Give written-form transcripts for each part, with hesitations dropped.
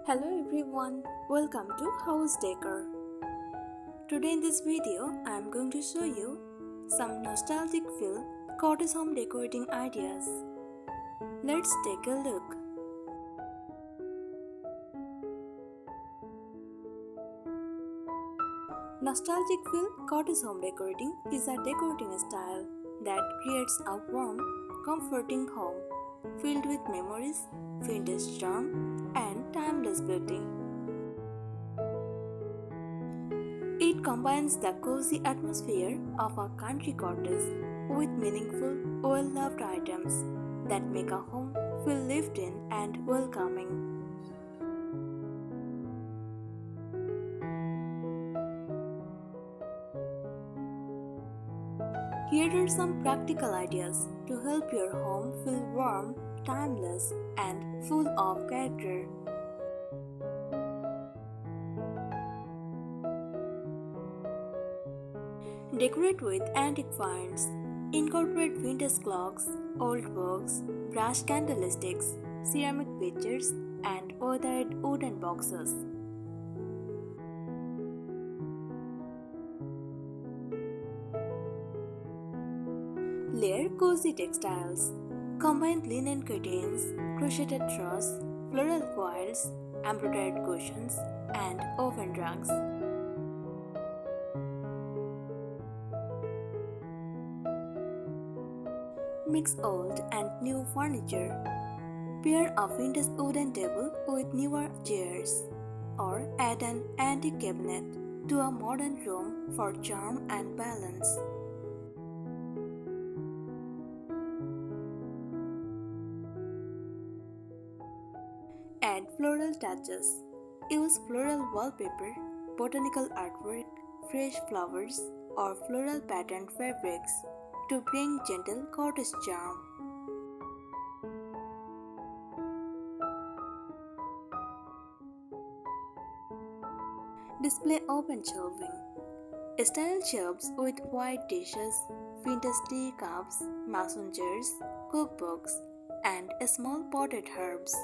Hello everyone, welcome to House Decor. Today in this video, I am going to show you some nostalgic feel cottage home decorating ideas. Let's take a look. Nostalgic feel cottage home decorating is a decorating style that creates a warm, comforting home filled with memories, vintage charm, and timeless beauty. It combines the cozy atmosphere of a country cottage with meaningful, well-loved items that make a home feel lived in and welcoming. Here are some practical ideas to help your home feel warm, timeless, and full of character. Decorate with antique finds. Incorporate vintage clocks, old books, brass candlesticks, ceramic pitchers, and weathered wooden boxes. Layer cozy textiles. Combine linen curtains, crocheted straws, floral coils, embroidered cushions, and oven rugs. Mix old and new furniture. Pair a vintage wooden table with newer chairs, or add an antique cabinet to a modern room for charm and balance. Add floral touches. Use floral wallpaper, botanical artwork, fresh flowers, or floral patterned fabrics to bring gentle cottage charm. Display open shelving. Style shelves with white dishes, vintage tea cups, mason jars, cookbooks, and small potted herbs.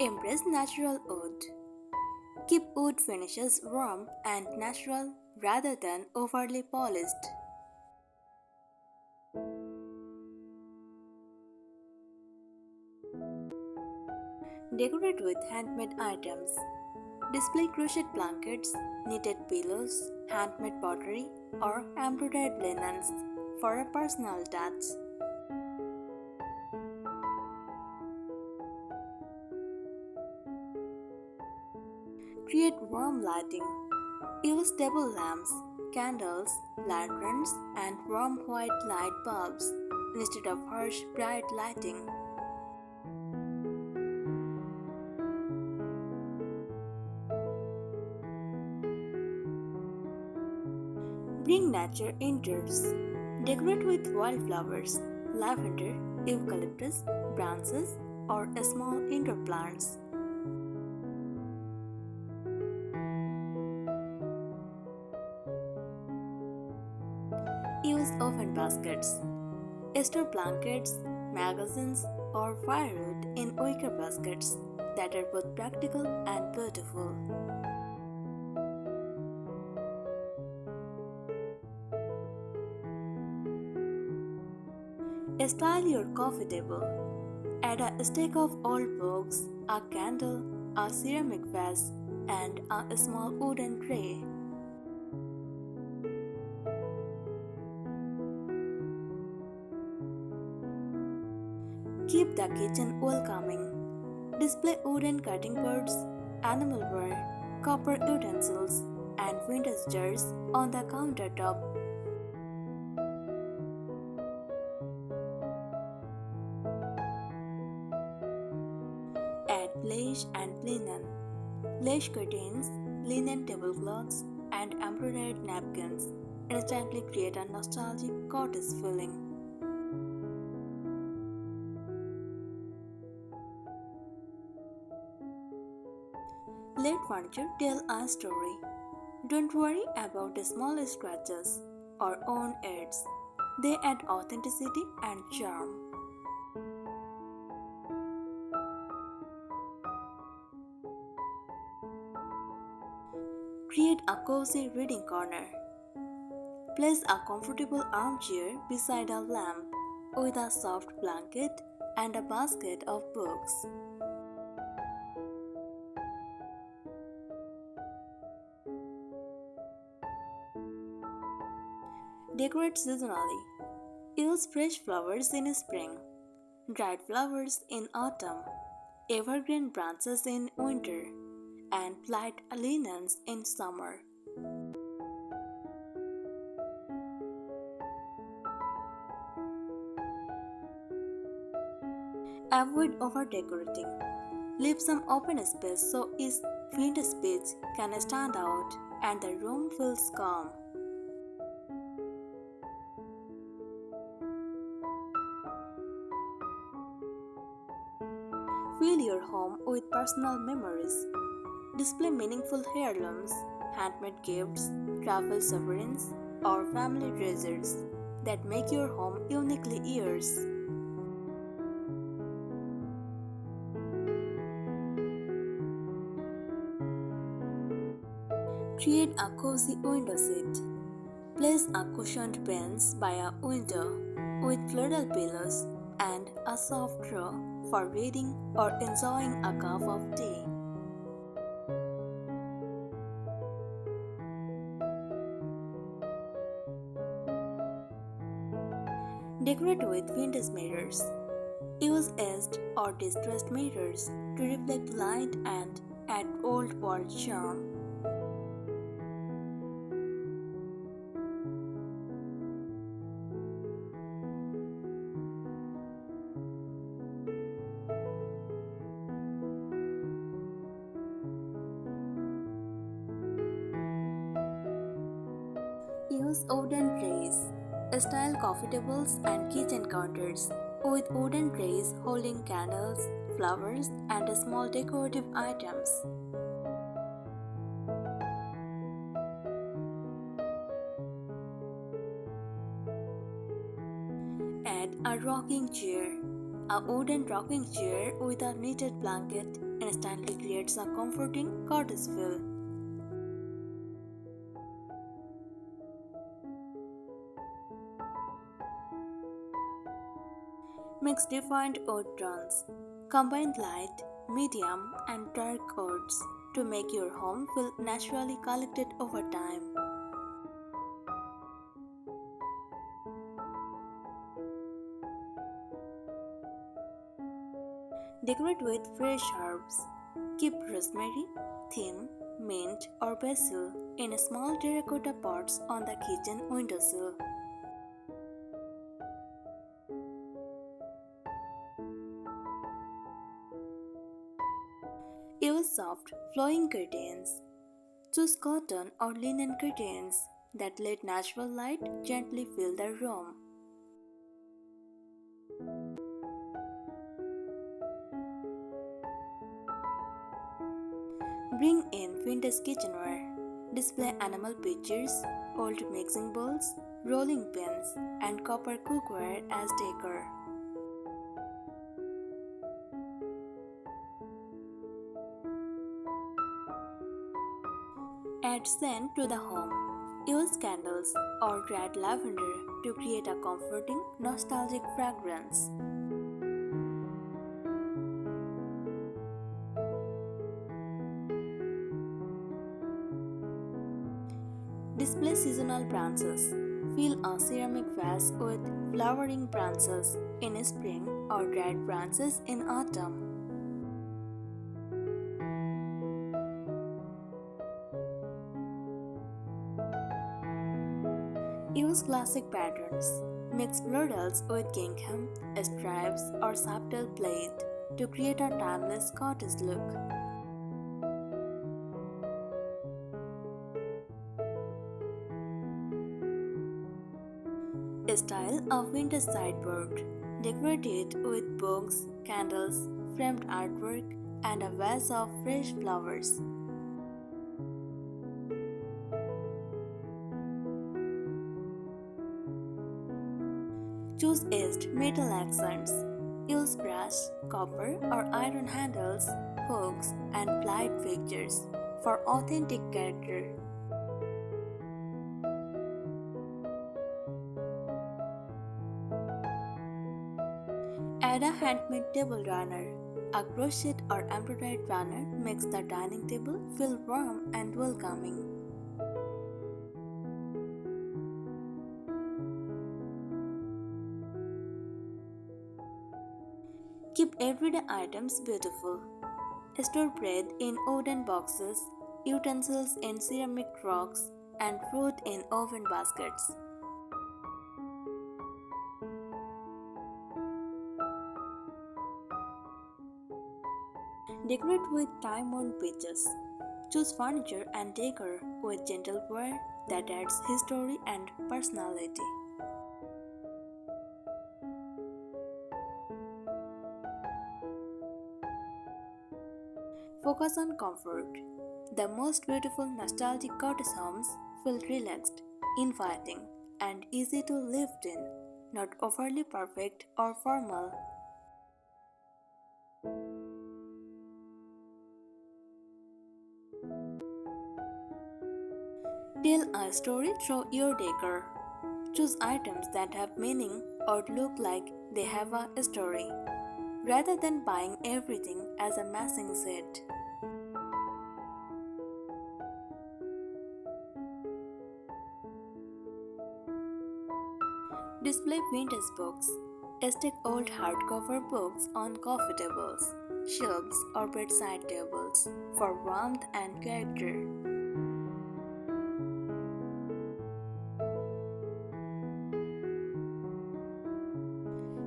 Embrace natural wood. Keep wood finishes warm and natural rather than overly polished. Decorate with handmade items. Display crochet blankets, knitted pillows, handmade pottery, or embroidered linens for a personal touch. Create warm lighting. Use table lamps, candles, lanterns, and warm white light bulbs instead of harsh bright lighting. Bring nature indoors. Decorate with wildflowers, lavender, eucalyptus, branches, or small indoor plants. Use oven baskets. Store blankets, magazines, or firewood in wicker baskets that are both practical and beautiful. Style your coffee table. Add a stack of old books, a candle, a ceramic vase, and a small wooden tray. Keep the kitchen welcoming. Display wooden cutting boards, animal ware, copper utensils, and vintage jars on the countertop. Add lace and linen. Lace curtains, linen tablecloths, and embroidered napkins instantly create a nostalgic cottage feeling. Let furniture tell a story. Don't worry about the small scratches or own edges. They add authenticity and charm. Create a cozy reading corner. Place a comfortable armchair beside a lamp with a soft blanket and a basket of books. Decorate seasonally. Use fresh flowers in spring, dried flowers in autumn, evergreen branches in winter, and light linens in summer. Avoid over-decorating. Leave some open space so each window space can stand out and the room feels calm. Fill your home with personal memories. Display meaningful heirlooms, handmade gifts, travel sovereigns, or family treasures that make your home uniquely yours. Create a cozy window seat. Place a cushioned bench by a window with floral pillows and a soft throw for reading or enjoying a cup of tea. Decorate with vintage mirrors. Use aged or distressed mirrors to reflect light and add old world charm. Use wooden trays. Style coffee tables and kitchen counters with wooden trays holding candles, flowers, and small decorative items. Add a rocking chair. A wooden rocking chair with a knitted blanket instantly creates a comforting cottage feel. Mix different wood tones. Combine light, medium, and dark woods to make your home feel naturally collected over time. Decorate with fresh herbs. Keep rosemary, thyme, mint, or basil in small terracotta pots on the kitchen windowsill. Use soft, flowing curtains. Choose cotton or linen curtains that let natural light gently fill the room. Bring in vintage kitchenware. Display animal pictures, old mixing bowls, rolling pins, and copper cookware as decor. Add scent to the home. Use candles or dried lavender to create a comforting, nostalgic fragrance. Display seasonal branches. Fill a ceramic vase with flowering branches in spring or dried branches in autumn. Use classic patterns. Mix florals with gingham, stripes, or subtle plaid to create a timeless cottage look. Style a vintage sideboard. Decorate it with books, candles, framed artwork, and a vase of fresh flowers. Choose edged metal accents. Use brass, copper, or iron handles, hooks, and plied fixtures for authentic character. Add a handmade table runner. A crocheted or embroidered runner makes the dining table feel warm and welcoming. Keep everyday items beautiful. Store bread in wooden boxes, utensils in ceramic rocks, and fruit in oven baskets. Decorate with time-worn pieces. Choose furniture and decor with gentle wear that adds history and personality. Focus on comfort. The most beautiful nostalgic cottage homes feel relaxed, inviting, and easy to live in, not overly perfect or formal. Tell a story through your decor. Choose items that have meaning or look like they have a story, rather than buying everything as a matching set. Display vintage books. Stick old hardcover books on coffee tables, shelves, or bedside tables for warmth and character.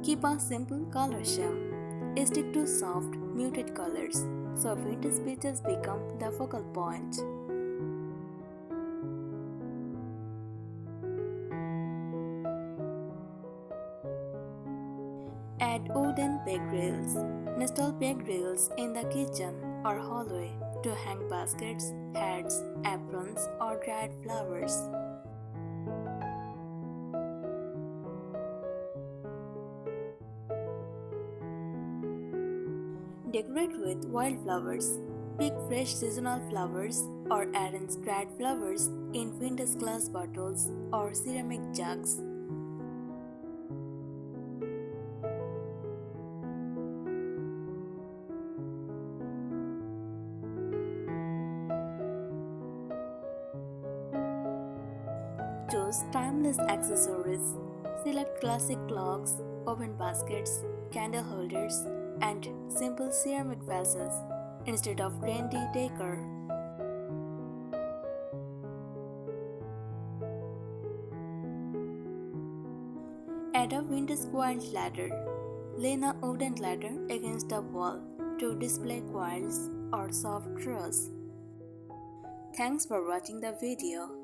Keep a simple color scheme. Stick to soft, muted colors so vintage pieces become the focal point. Add wooden peg rails. Install peg rails in the kitchen or hallway to hang baskets, hats, aprons, or dried flowers. Decorate with wildflowers. Pick fresh seasonal flowers or arrange dried flowers in vintage glass bottles or ceramic jugs. Choose timeless accessories. Select classic clocks, oven baskets, candle holders, and simple ceramic vases instead of trendy decor. Add a vintage coiled ladder. Lean a wooden ladder against a wall to display coils or soft truss. Thanks for watching the video.